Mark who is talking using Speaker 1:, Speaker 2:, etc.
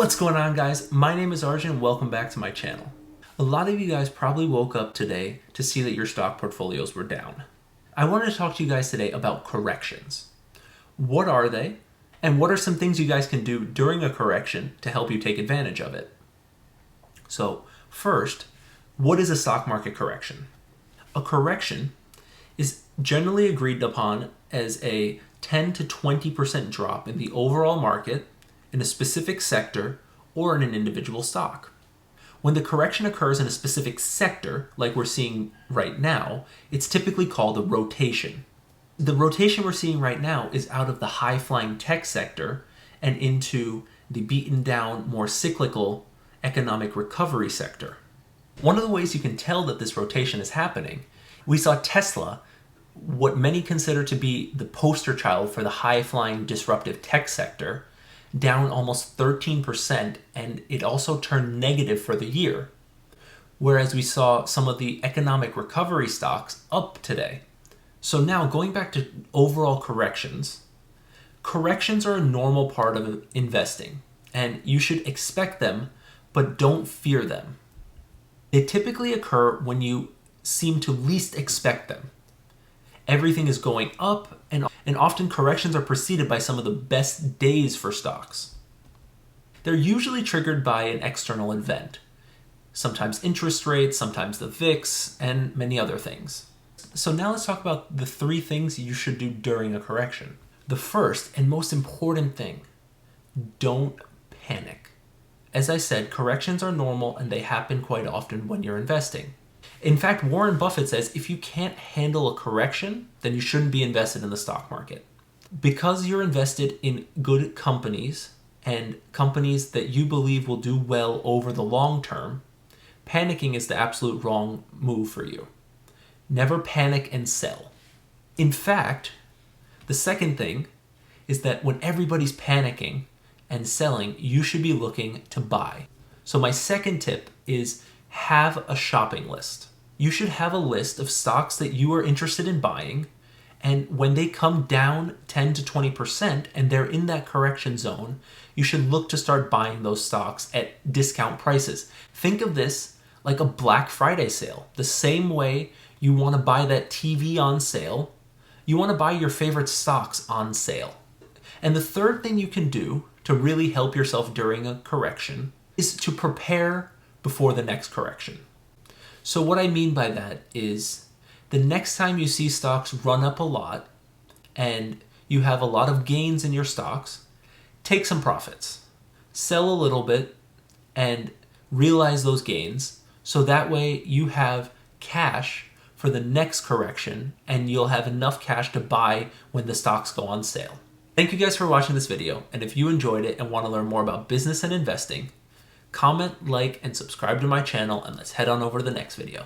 Speaker 1: What's going on, guys? My name is Arjun and welcome back to my channel. A lot of you guys probably woke up today to see that your stock portfolios were down. I wanted to talk to you guys today about corrections. What are they? And what are some things you guys can do during a correction to help you take advantage of it? So first, what is a stock market correction? A correction is generally agreed upon as a 10 to 20% drop in the overall market in a specific sector or in an individual stock. When the correction occurs in a specific sector, like we're seeing right now, it's typically called a rotation. The rotation we're seeing right now is out of the high-flying tech sector and into the beaten down, more cyclical economic recovery sector. One of the ways you can tell that this rotation is happening, we saw Tesla, what many consider to be the poster child for the high-flying disruptive tech sector, down almost 13%, and it also turned negative for the year. Whereas we saw some of the economic recovery stocks up today. So now going back to overall corrections, corrections are a normal part of investing, and you should expect them, but don't fear them. They typically occur when you seem to least expect them. Everything is going up, and often corrections are preceded by some of the best days for stocks. They're usually triggered by an external event, sometimes interest rates, sometimes the VIX, and many other things. So now let's talk about the 3 things you should do during a correction. The first and most important thing, don't panic. As I said, corrections are normal and they happen quite often when you're investing. In fact, Warren Buffett says if you can't handle a correction, then you shouldn't be invested in the stock market. Because you're invested in good companies and companies that you believe will do well over the long term, panicking is the absolute wrong move for you. Never panic and sell. In fact, the second thing is that when everybody's panicking and selling, you should be looking to buy. So my second tip is have a shopping list. You should have a list of stocks that you are interested in buying, and when they come down 10 to 20% and they're in that correction zone, you should look to start buying those stocks at discount prices. Think of this like a Black Friday sale. The same way you want to buy that TV on sale, you want to buy your favorite stocks on sale. And the third thing you can do to really help yourself during a correction is to prepare before the next correction. So what I mean by that is the next time you see stocks run up a lot and you have a lot of gains in your stocks, take some profits, sell a little bit and realize those gains so that way you have cash for the next correction and you'll have enough cash to buy when the stocks go on sale. Thank you guys for watching this video, and if you enjoyed it and want to learn more about business and investing, comment, like, and subscribe to my channel, and let's head on over to the next video.